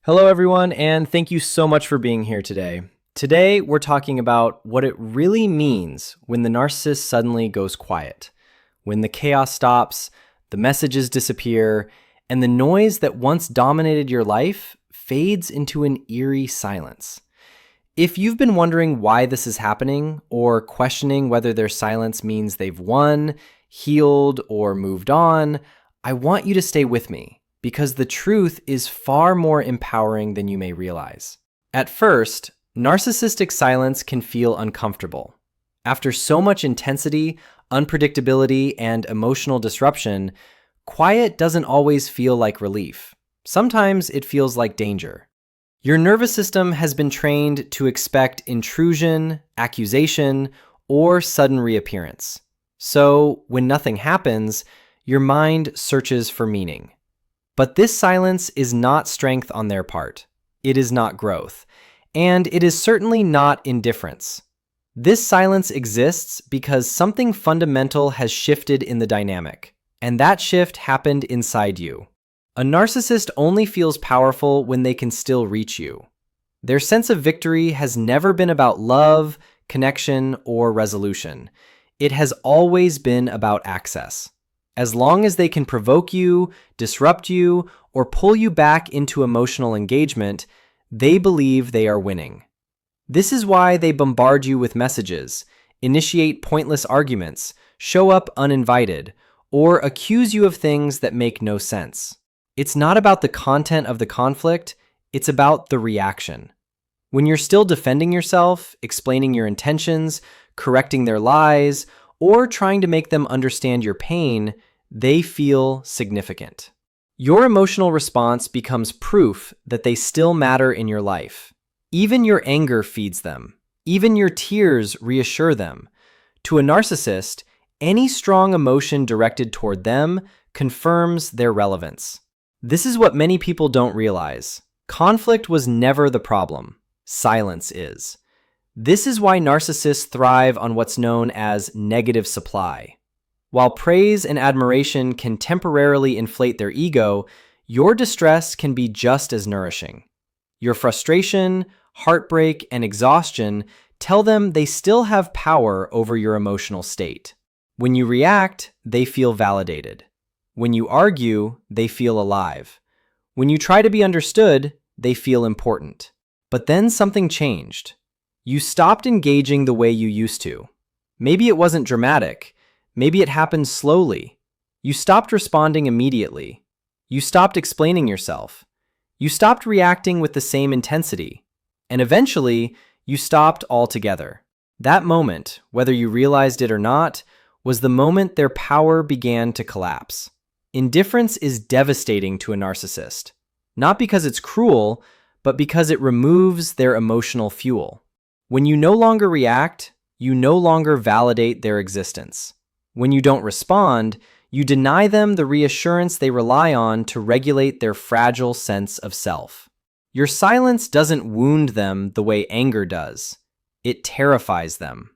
Hello, everyone, and thank you so much for being here today. Today, we're talking about what it really means when the narcissist suddenly goes quiet, when the chaos stops, the messages disappear, and the noise that once dominated your life fades into an eerie silence. If you've been wondering why this is happening, or questioning whether their silence means they've won, healed, or moved on, I want you to stay with me, because the truth is far more empowering than you may realize. At first, narcissistic silence can feel uncomfortable. After so much intensity, unpredictability, and emotional disruption, quiet doesn't always feel like relief. Sometimes it feels like danger. Your nervous system has been trained to expect intrusion, accusation, or sudden reappearance. So, when nothing happens, your mind searches for meaning. But this silence is not strength on their part. It is not growth. And it is certainly not indifference. This silence exists because something fundamental has shifted in the dynamic. And that shift happened inside you. A narcissist only feels powerful when they can still reach you. Their sense of victory has never been about love, connection, or resolution. It has always been about access. As long as they can provoke you, disrupt you, or pull you back into emotional engagement, they believe they are winning. This is why they bombard you with messages, initiate pointless arguments, show up uninvited, or accuse you of things that make no sense. It's not about the content of the conflict, it's about the reaction. When you're still defending yourself, explaining your intentions, correcting their lies, or trying to make them understand your pain, they feel significant. Your emotional response becomes proof that they still matter in your life. Even your anger feeds them. Even your tears reassure them. To a narcissist, any strong emotion directed toward them confirms their relevance. This is what many people don't realize. Conflict was never the problem. Silence is. This is why narcissists thrive on what's known as negative supply. While praise and admiration can temporarily inflate their ego, your distress can be just as nourishing. Your frustration, heartbreak, and exhaustion tell them they still have power over your emotional state. When you react, they feel validated. When you argue, they feel alive. When you try to be understood, they feel important. But then something changed. You stopped engaging the way you used to. Maybe it wasn't dramatic. Maybe it happened slowly. You stopped responding immediately. You stopped explaining yourself. You stopped reacting with the same intensity. And eventually, you stopped altogether. That moment, whether you realized it or not, was the moment their power began to collapse. Indifference is devastating to a narcissist, not because it's cruel, but because it removes their emotional fuel. When you no longer react, you no longer validate their existence. When you don't respond, you deny them the reassurance they rely on to regulate their fragile sense of self. Your silence doesn't wound them the way anger does. It terrifies them,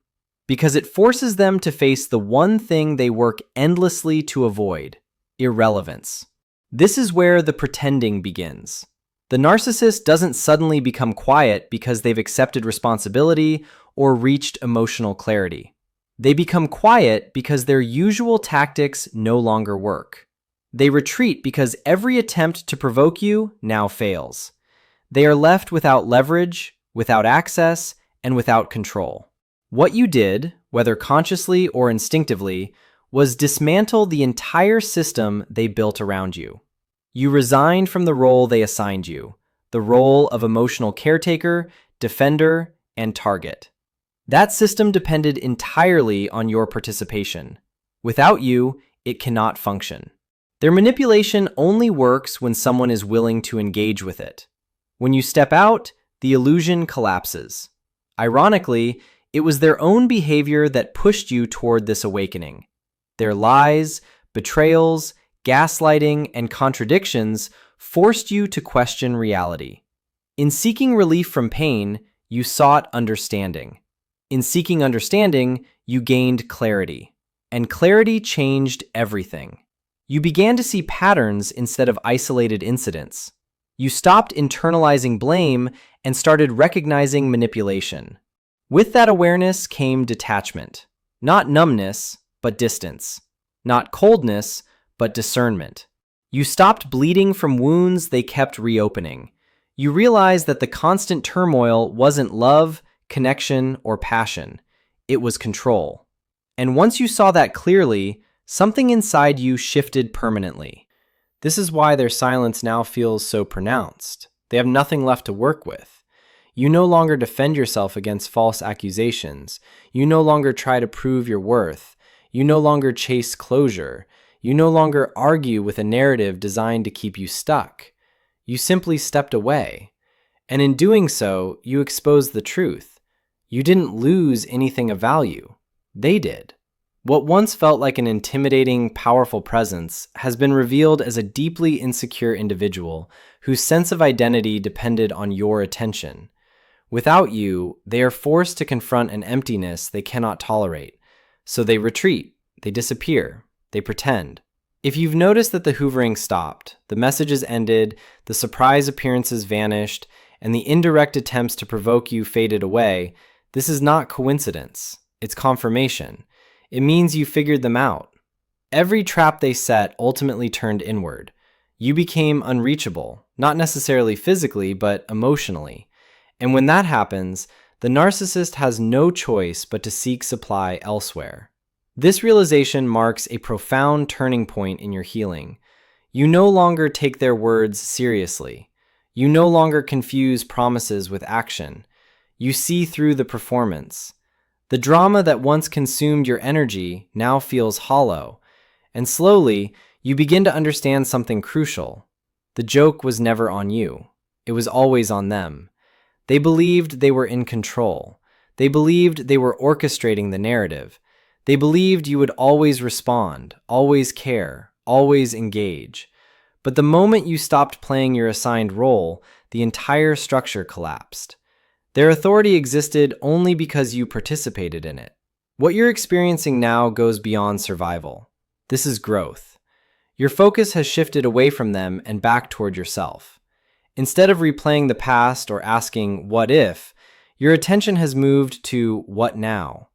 because it forces them to face the one thing they work endlessly to avoid: irrelevance. This is where the pretending begins. The narcissist doesn't suddenly become quiet because they've accepted responsibility or reached emotional clarity. They become quiet because their usual tactics no longer work. They retreat because every attempt to provoke you now fails. They are left without leverage, without access, and without control. What you did, whether consciously or instinctively, was dismantle the entire system they built around you. You resigned from the role they assigned you, the role of emotional caretaker, defender, and target. That system depended entirely on your participation. Without you, it cannot function. Their manipulation only works when someone is willing to engage with it. When you step out, the illusion collapses. Ironically, it was their own behavior that pushed you toward this awakening. Their lies, betrayals, gaslighting, and contradictions forced you to question reality. In seeking relief from pain, you sought understanding. In seeking understanding, you gained clarity. And clarity changed everything. You began to see patterns instead of isolated incidents. You stopped internalizing blame and started recognizing manipulation. With that awareness came detachment. Not numbness, but distance. Not coldness, but discernment. You stopped bleeding from wounds they kept reopening. You realized that the constant turmoil wasn't love, connection, or passion. It was control. And once you saw that clearly, something inside you shifted permanently. This is why their silence now feels so pronounced. They have nothing left to work with. You no longer defend yourself against false accusations. You no longer try to prove your worth. You no longer chase closure. You no longer argue with a narrative designed to keep you stuck. You simply stepped away. And in doing so, you exposed the truth. You didn't lose anything of value. They did. What once felt like an intimidating, powerful presence has been revealed as a deeply insecure individual whose sense of identity depended on your attention. Without you, they are forced to confront an emptiness they cannot tolerate. So they retreat, they disappear, they pretend. If you've noticed that the hoovering stopped, the messages ended, the surprise appearances vanished, and the indirect attempts to provoke you faded away, this is not coincidence. It's confirmation. It means you figured them out. Every trap they set ultimately turned inward. You became unreachable, not necessarily physically, but emotionally. And when that happens, the narcissist has no choice but to seek supply elsewhere. This realization marks a profound turning point in your healing. You no longer take their words seriously. You no longer confuse promises with action. You see through the performance. The drama that once consumed your energy now feels hollow, and slowly, you begin to understand something crucial. The joke was never on you. It was always on them. They believed they were in control. They believed they were orchestrating the narrative. They believed you would always respond, always care, always engage. But the moment you stopped playing your assigned role, the entire structure collapsed. Their authority existed only because you participated in it. What you're experiencing now goes beyond survival. This is growth. Your focus has shifted away from them and back toward yourself. Instead of replaying the past or asking, what if, your attention has moved to what now?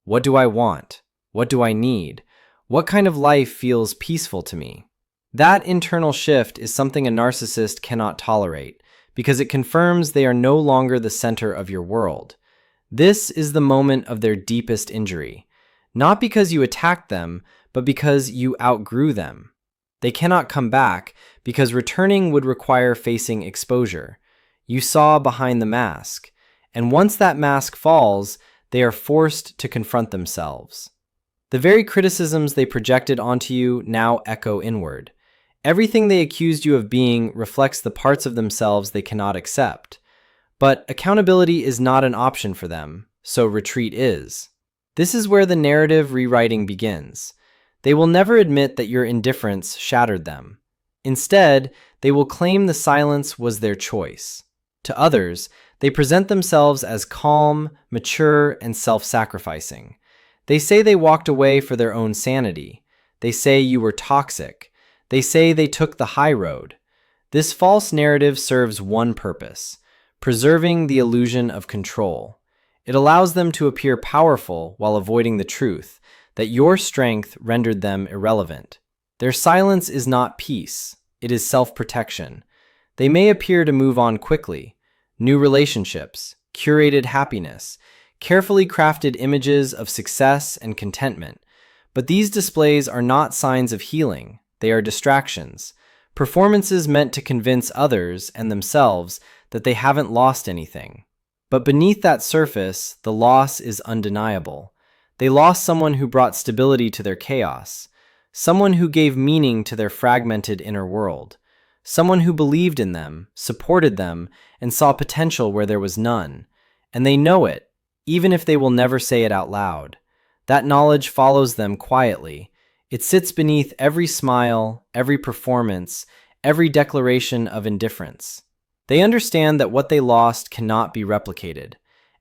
What do I want? What do I need? What kind of life feels peaceful to me? That internal shift is something a narcissist cannot tolerate, because it confirms they are no longer the center of your world. This is the moment of their deepest injury, not because you attacked them, but because you outgrew them. They cannot come back because returning would require facing exposure. You saw behind the mask, and once that mask falls, they are forced to confront themselves. The very criticisms they projected onto you now echo inward. Everything they accused you of being reflects the parts of themselves they cannot accept. But accountability is not an option for them, so retreat is. This is where the narrative rewriting begins. They will never admit that your indifference shattered them. Instead, they will claim the silence was their choice. To others, they present themselves as calm, mature, and self-sacrificing. They say they walked away for their own sanity. They say you were toxic. They say they took the high road. This false narrative serves one purpose: preserving the illusion of control. It allows them to appear powerful while avoiding the truth, that your strength rendered them irrelevant. Their silence is not peace, it is self-protection. They may appear to move on quickly. New relationships, curated happiness, carefully crafted images of success and contentment. But these displays are not signs of healing. They are distractions, performances meant to convince others and themselves that they haven't lost anything. But beneath that surface, the loss is undeniable. They lost someone who brought stability to their chaos, someone who gave meaning to their fragmented inner world, someone who believed in them, supported them, and saw potential where there was none. And they know it, even if they will never say it out loud. That knowledge follows them quietly. It sits beneath every smile, every performance, every declaration of indifference. They understand that what they lost cannot be replicated,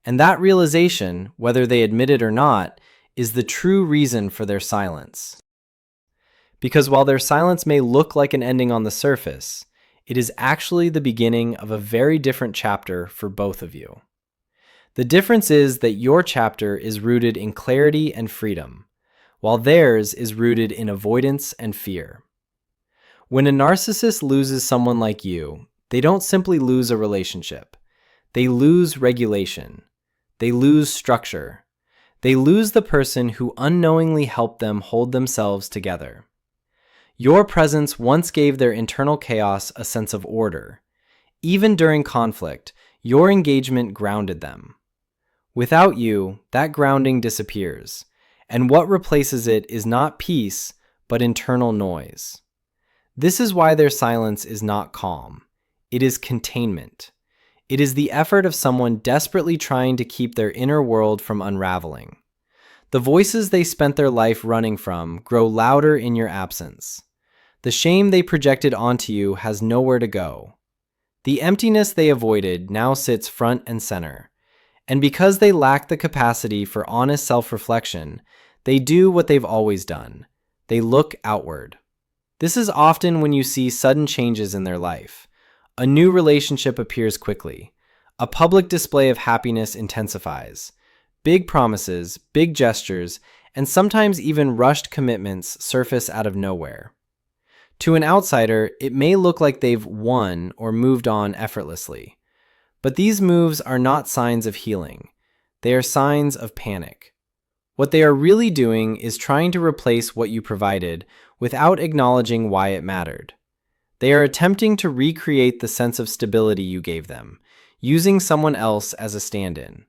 and that realization, whether they admit it or not, is the true reason for their silence. Because while their silence may look like an ending on the surface, It is actually the beginning of a very different chapter for both of you. The difference is that your chapter is rooted in clarity and freedom, while theirs is rooted in avoidance and fear. When a narcissist loses someone like you, they don't simply lose a relationship. They lose regulation. They lose structure. They lose the person who unknowingly helped them hold themselves together. Your presence once gave their internal chaos a sense of order. Even during conflict, your engagement grounded them. Without you, that grounding disappears, and what replaces it is not peace, but internal noise. This is why their silence is not calm. It is containment. It is the effort of someone desperately trying to keep their inner world from unraveling. The voices they spent their life running from grow louder in your absence. The shame they projected onto you has nowhere to go. The emptiness they avoided now sits front and center. And because they lack the capacity for honest self-reflection, they do what they've always done. They look outward. This is often when you see sudden changes in their life. A new relationship appears quickly. A public display of happiness intensifies. Big promises, big gestures, and sometimes even rushed commitments surface out of nowhere. To an outsider, it may look like they've won or moved on effortlessly. But these moves are not signs of healing. They are signs of panic. What they are really doing is trying to replace what you provided without acknowledging why it mattered. They are attempting to recreate the sense of stability you gave them, using someone else as a stand-in.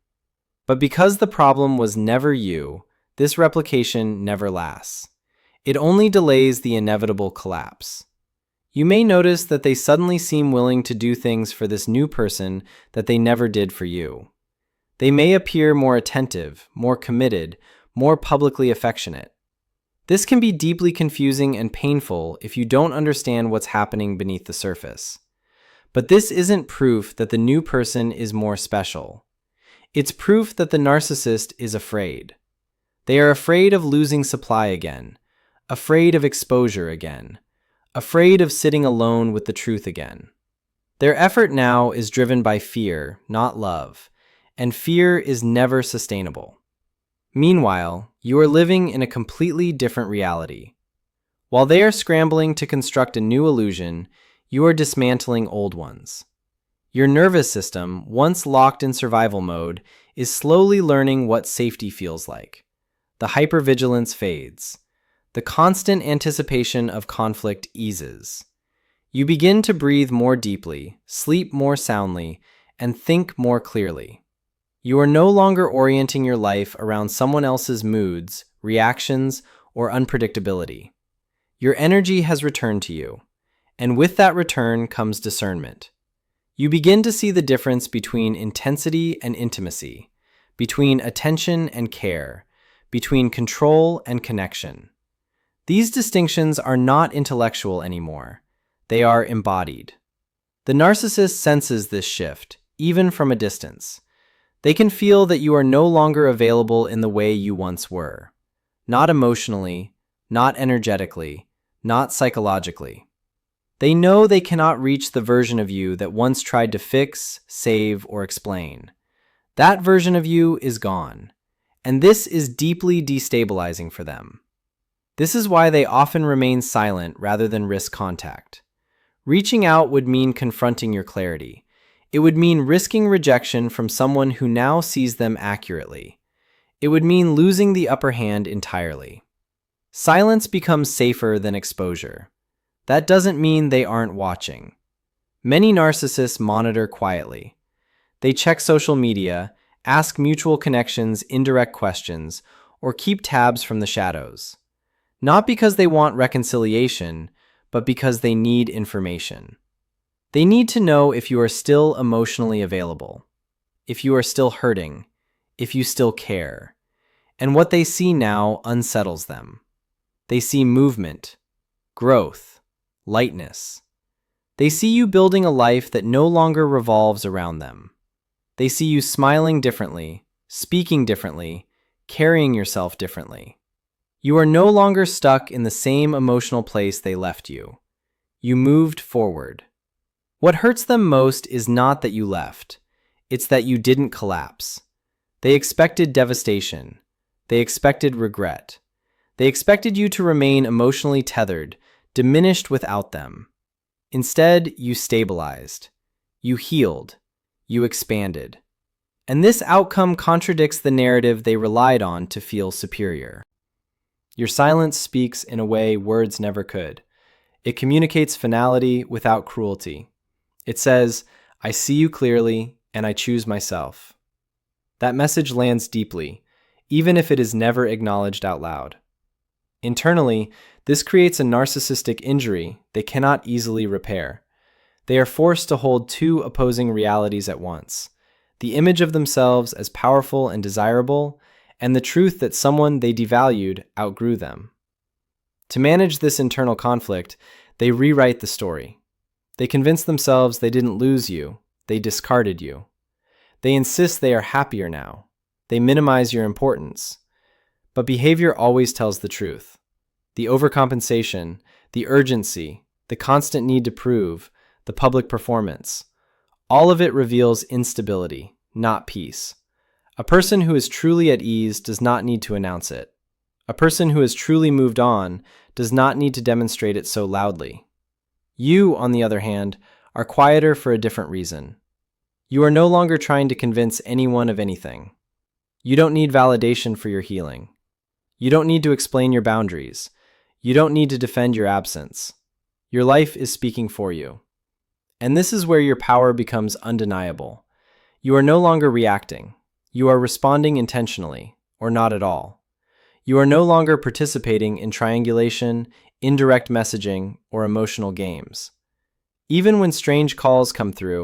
But because the problem was never you, this replication never lasts. It only delays the inevitable collapse. You may notice that they suddenly seem willing to do things for this new person that they never did for you. They may appear more attentive, more committed, more publicly affectionate. This can be deeply confusing and painful if you don't understand what's happening beneath the surface. But this isn't proof that the new person is more special. It's proof that the narcissist is afraid. They are afraid of losing supply again, afraid of exposure again, afraid of sitting alone with the truth again. Their effort now is driven by fear, not love, and fear is never sustainable. Meanwhile, you are living in a completely different reality. While they are scrambling to construct a new illusion, you are dismantling old ones. Your nervous system, once locked in survival mode, is slowly learning what safety feels like. The hypervigilance fades. The constant anticipation of conflict eases. You begin to breathe more deeply, sleep more soundly, and think more clearly. You are no longer orienting your life around someone else's moods, reactions, or unpredictability. Your energy has returned to you, and with that return comes discernment. You begin to see the difference between intensity and intimacy, between attention and care, between control and connection. These distinctions are not intellectual anymore. They are embodied. The narcissist senses this shift, even from a distance. They can feel that you are no longer available in the way you once were. Not emotionally, not energetically, not psychologically. They know they cannot reach the version of you that once tried to fix, save, or explain. That version of you is gone, and this is deeply destabilizing for them. This is why they often remain silent rather than risk contact. Reaching out would mean confronting your clarity. It would mean risking rejection from someone who now sees them accurately. It would mean losing the upper hand entirely. Silence becomes safer than exposure. That doesn't mean they aren't watching. Many narcissists monitor quietly. They check social media, ask mutual connections indirect questions, or keep tabs from the shadows. Not because they want reconciliation, but because they need information. They need to know if you are still emotionally available, if you are still hurting, if you still care. And what they see now unsettles them. They see movement, growth, lightness. They see you building a life that no longer revolves around them. They see you smiling differently, speaking differently, carrying yourself differently. You are no longer stuck in the same emotional place they left you. You moved forward. What hurts them most is not that you left, it's that you didn't collapse. They expected devastation. They expected regret. They expected you to remain emotionally tethered, diminished without them. Instead, you stabilized. You healed. You expanded. And this outcome contradicts the narrative they relied on to feel superior. Your silence speaks in a way words never could. It communicates finality without cruelty. It says, I see you clearly, and I choose myself. That message lands deeply, even if it is never acknowledged out loud. Internally, this creates a narcissistic injury they cannot easily repair. They are forced to hold two opposing realities at once: the image of themselves as powerful and desirable, and the truth that someone they devalued outgrew them. To manage this internal conflict, they rewrite the story. They convince themselves they didn't lose you, they discarded you. They insist they are happier now. They minimize your importance. But behavior always tells the truth. The overcompensation, the urgency, the constant need to prove, the public performance, all of it reveals instability, not peace. A person who is truly at ease does not need to announce it. A person who has truly moved on does not need to demonstrate it so loudly. You, on the other hand, are quieter for a different reason. You are no longer trying to convince anyone of anything. You don't need validation for your healing. You don't need to explain your boundaries. You don't need to defend your absence. Your life is speaking for you. And this is where your power becomes undeniable. You are no longer reacting. You are responding intentionally, or not at all. You are no longer participating in triangulation, indirect messaging, or emotional games. Even when strange calls come through,